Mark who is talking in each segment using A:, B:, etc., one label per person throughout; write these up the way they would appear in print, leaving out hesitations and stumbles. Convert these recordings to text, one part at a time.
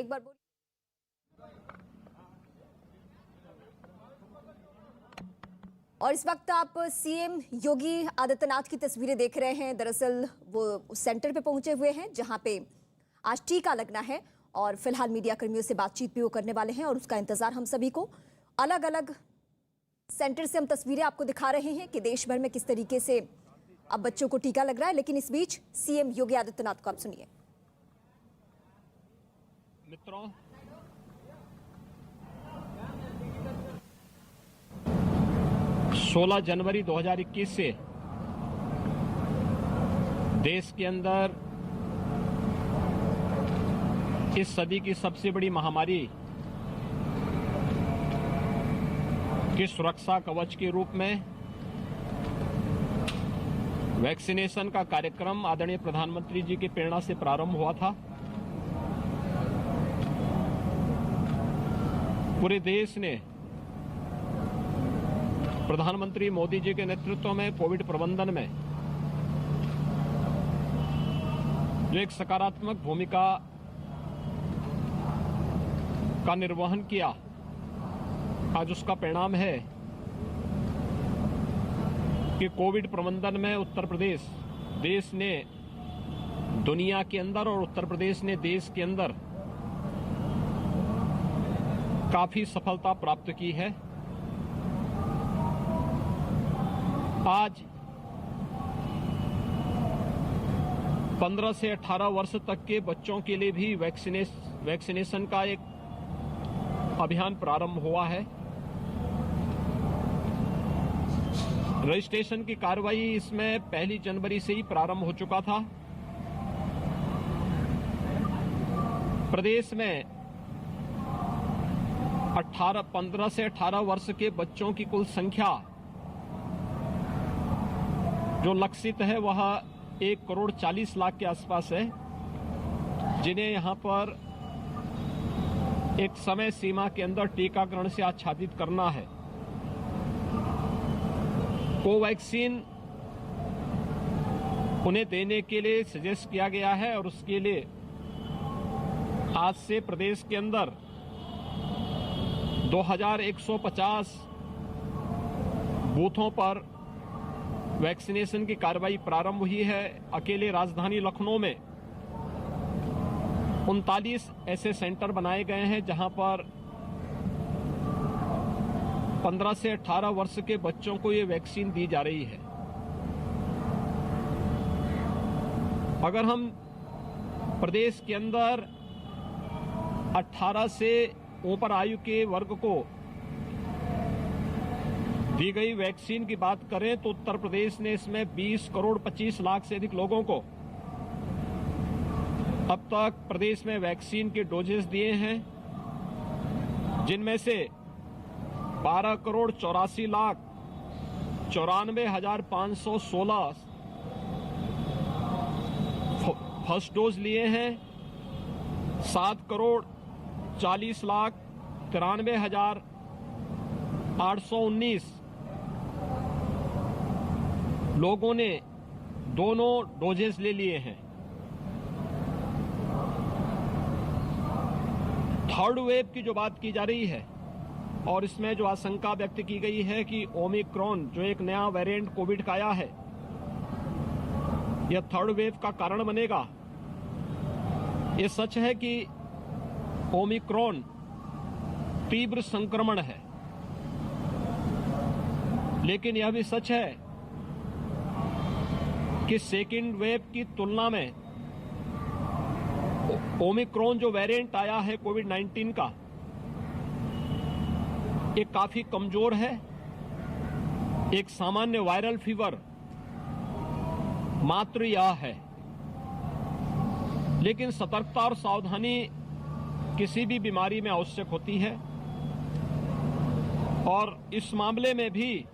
A: एक बार बोलिए। और इस वक्त आप सीएम योगी आदित्यनाथ की तस्वीरें देख रहे हैं। दरअसल वो सेंटर पे पहुंचे हुए हैं जहां पे आज टीका लगना है और फिलहाल मीडिया कर्मियों से बातचीत भी वो करने वाले हैं और उसका इंतजार हम सभी को। अलग अलग सेंटर से हम तस्वीरें आपको दिखा रहे हैं कि देश भर में किस तरीके से अब बच्चों को टीका लग रहा है। लेकिन इस बीच सीएम योगी आदित्यनाथ को आप सुनिए।
B: मित्रों, सोलह जनवरी 2021 से देश के अंदर इस सदी की सबसे बड़ी महामारी की सुरक्षा कवच के रूप में वैक्सीनेशन का कार्यक्रम आदरणीय प्रधानमंत्री जी की प्रेरणा से प्रारंभ हुआ था। पूरे देश ने प्रधानमंत्री मोदी जी के नेतृत्व में कोविड प्रबंधन में जो एक सकारात्मक भूमिका का निर्वहन किया, आज उसका परिणाम है कि कोविड प्रबंधन में उत्तर प्रदेश देश ने दुनिया के अंदर और उत्तर प्रदेश ने देश के अंदर काफी सफलता प्राप्त की है। आज 15 से 18 वर्ष तक के बच्चों के लिए भी वैक्सीनेशन का एक अभियान प्रारंभ हुआ है। रजिस्ट्रेशन की कार्रवाई इसमें 1 जनवरी से ही प्रारंभ हो चुका था। प्रदेश में 15 से 18 वर्ष के बच्चों की कुल संख्या जो लक्षित है वह 1,40,00,000 के आसपास है, जिन्हें यहां पर एक समय सीमा के अंदर टीकाकरण से आच्छादित करना है। कोवैक्सीन उन्हें देने के लिए सजेस्ट किया गया है और उसके लिए आज से प्रदेश के अंदर 2150 बूथों पर वैक्सीनेशन की कार्रवाई प्रारंभ हुई है। अकेले राजधानी लखनऊ में 39 ऐसे सेंटर बनाए गए हैं जहां पर 15 से 18 वर्ष के बच्चों को ये वैक्सीन दी जा रही है। अगर हम प्रदेश के अंदर 18 से ऊपर आयु के वर्ग को दी गई वैक्सीन की बात करें तो उत्तर प्रदेश ने इसमें 20,25,00,000 से अधिक लोगों को अब तक प्रदेश में वैक्सीन के डोजेस दिए हैं, जिनमें से 12,84,94,516 फर्स्ट डोज लिए हैं। 7,40,93,819 लोगों ने दोनों डोजेस ले लिए हैं। थर्ड वेव की जो बात की जा रही है और इसमें जो आशंका व्यक्त की गई है कि ओमिक्रॉन जो एक नया वेरिएंट कोविड का आया है, यह थर्ड वेव का कारण बनेगा। ये सच है कि ओमिक्रॉन तीव्र संक्रमण है, लेकिन यह भी सच है कि सेकेंड वेव की तुलना में ओमिक्रॉन जो वेरिएंट आया है कोविड-19 का, ये काफी कमजोर है। एक सामान्य वायरल फीवर मात्र यह है, लेकिन सतर्कता और सावधानी किसी भी बीमारी में आवश्यक होती है और इस मामले में भी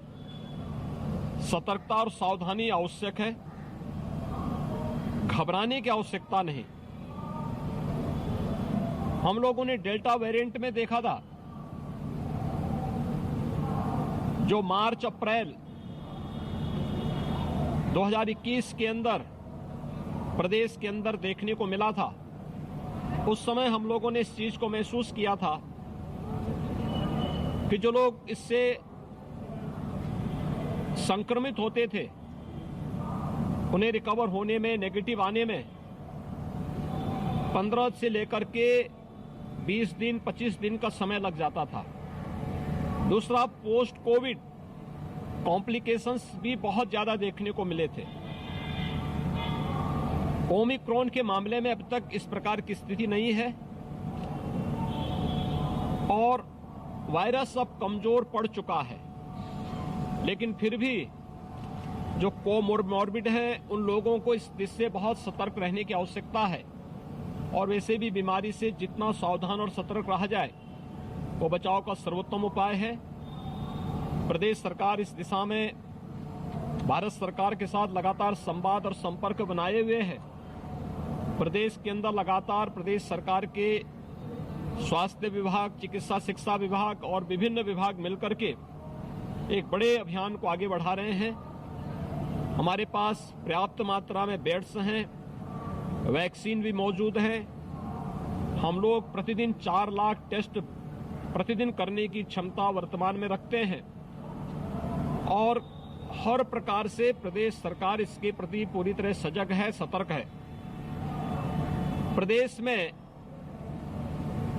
B: सतर्कता और सावधानी आवश्यक है। घबराने की आवश्यकता नहीं। हम लोगों ने डेल्टा वेरिएंट में देखा था, जो मार्च अप्रैल 2021 के अंदर प्रदेश के अंदर देखने को मिला था, उस समय हम लोगों ने इस चीज को महसूस किया था कि जो लोग इससे संक्रमित होते थे उन्हें रिकवर होने में, नेगेटिव आने में 15 से लेकर के 20 दिन 25 दिन का समय लग जाता था। दूसरा, पोस्ट कोविड कॉम्प्लिकेशंस भी बहुत ज्यादा देखने को मिले थे। ओमिक्रॉन के मामले में अब तक इस प्रकार की स्थिति नहीं है और वायरस अब कमजोर पड़ चुका है, लेकिन फिर भी जो कोमोर्बिड हैं उन लोगों को इससे बहुत सतर्क रहने की आवश्यकता है और वैसे भी बीमारी से जितना सावधान और सतर्क रहा जाए वो बचाव का सर्वोत्तम उपाय है। प्रदेश सरकार इस दिशा में भारत सरकार के साथ लगातार संवाद और संपर्क बनाए हुए है। प्रदेश के अंदर लगातार प्रदेश सरकार के स्वास्थ्य विभाग, चिकित्सा शिक्षा विभाग और विभिन्न विभाग मिलकर के एक बड़े अभियान को आगे बढ़ा रहे हैं। हमारे पास पर्याप्त मात्रा में बेड्स हैं, वैक्सीन भी मौजूद है। हम लोग प्रतिदिन 4 लाख टेस्ट प्रतिदिन करने की क्षमता वर्तमान में रखते हैं और हर प्रकार से प्रदेश सरकार इसके प्रति पूरी तरह सजग है, सतर्क है। प्रदेश में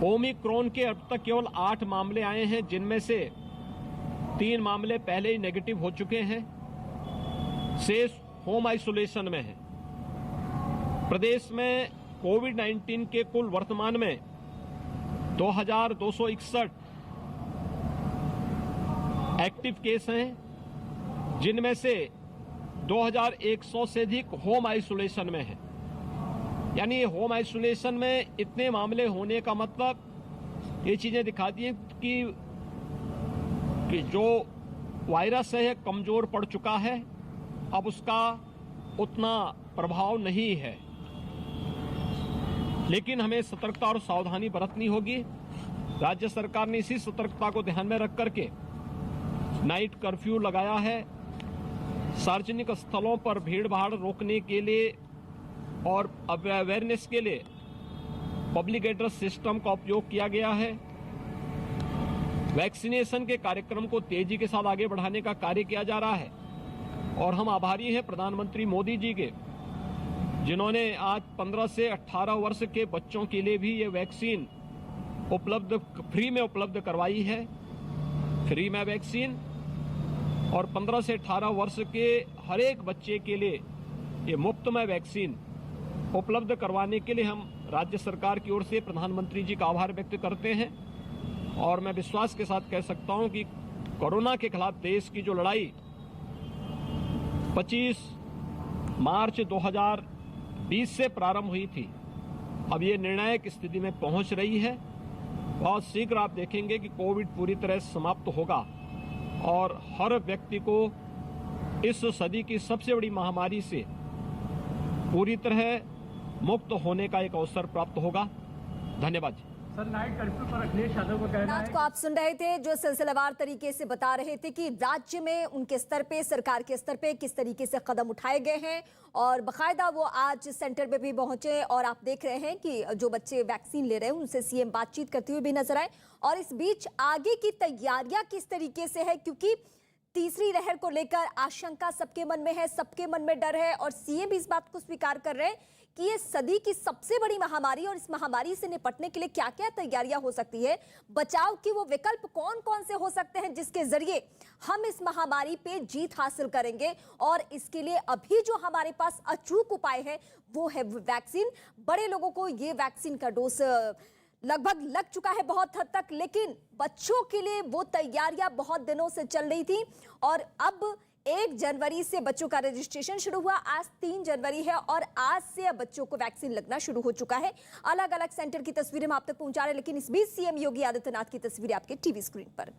B: ओमिक्रॉन के अब तक केवल 8 मामले आए हैं, जिनमें से 3 मामले पहले ही नेगेटिव हो चुके हैं, शेष होम आइसोलेशन में है। प्रदेश में कोविड-19 के कुल वर्तमान में 2261 एक्टिव केस हैं, जिनमें से 2100 से अधिक होम आइसोलेशन में है। यानी होम आइसोलेशन में इतने मामले होने का मतलब ये चीजें दिखाती हैं कि जो वायरस है कमजोर पड़ चुका है, अब उसका उतना प्रभाव नहीं है। लेकिन हमें सतर्कता और सावधानी बरतनी होगी। राज्य सरकार ने इसी सतर्कता को ध्यान में रख करके नाइट कर्फ्यू लगाया है। सार्वजनिक स्थलों पर भीड़ भाड़ रोकने के लिए और अवेयरनेस के लिए पब्लिक एड्रेस सिस्टम का उपयोग किया गया है। वैक्सीनेशन के कार्यक्रम को तेजी के साथ आगे बढ़ाने का कार्य किया जा रहा है और हम आभारी हैं प्रधानमंत्री मोदी जी के, जिन्होंने आज 15 से 18 वर्ष के बच्चों के लिए भी ये वैक्सीन फ्री में उपलब्ध करवाई है। फ्री में वैक्सीन और 15 से 18 वर्ष के हर एक बच्चे के लिए ये मुफ्त में वैक्सीन उपलब्ध करवाने के लिए हम राज्य सरकार की ओर से प्रधानमंत्री जी का आभार व्यक्त करते हैं। और मैं विश्वास के साथ कह सकता हूं कि कोरोना के खिलाफ देश की जो लड़ाई 25 मार्च 2020 से प्रारंभ हुई थी, अब ये निर्णायक स्थिति में पहुंच रही है। बहुत शीघ्र आप देखेंगे कि कोविड पूरी तरह समाप्त होगा और हर व्यक्ति को इस सदी की सबसे बड़ी महामारी से पूरी तरह मुक्त होने का एक अवसर प्राप्त होगा। धन्यवाद जी।
C: सर, नाइट कर्फ्यू पर अखिलेश यादव का कहना है।
A: को आप सुन रहे थे, जो सिलसिलेवार तरीके से बता रहे थे कि राज्य में उनके स्तर पे, सरकार के स्तर पे किस तरीके से कदम उठाए गए हैं और बकायदा वो आज सेंटर पे भी पहुंचे और आप देख रहे हैं कि जो बच्चे वैक्सीन ले रहे हैं उनसे सीएम बातचीत करते हुए भी नजर आए। और इस बीच आगे की तैयारियां किस तरीके से है, क्योंकि तीसरी लहर को लेकर आशंका सबके मन में है, सबके मन में डर है और सीएम भी इस बात को स्वीकार कर रहे हैं कि ये सदी की सबसे बड़ी महामारी और इस महामारी से निपटने के लिए क्या क्या तैयारियां हो सकती है, बचाव की वो विकल्प कौन कौन से हो सकते हैं जिसके जरिए हम इस महामारी पे जीत हासिल करेंगे। और इसके लिए अभी जो हमारे पास अचूक उपाय है वो है वैक्सीन। बड़े लोगों को ये वैक्सीन का डोज लगभग लग चुका है बहुत हद तक, लेकिन बच्चों के लिए वो तैयारियां बहुत दिनों से चल रही थी और अब 1 जनवरी से बच्चों का रजिस्ट्रेशन शुरू हुआ। आज 3 जनवरी है और आज से अब बच्चों को वैक्सीन लगना शुरू हो चुका है। अलग अलग सेंटर की तस्वीरें हम आप तक पहुंचा रहे हैं, लेकिन इस बीच सीएम योगी आदित्यनाथ की तस्वीरें आपके टीवी स्क्रीन पर।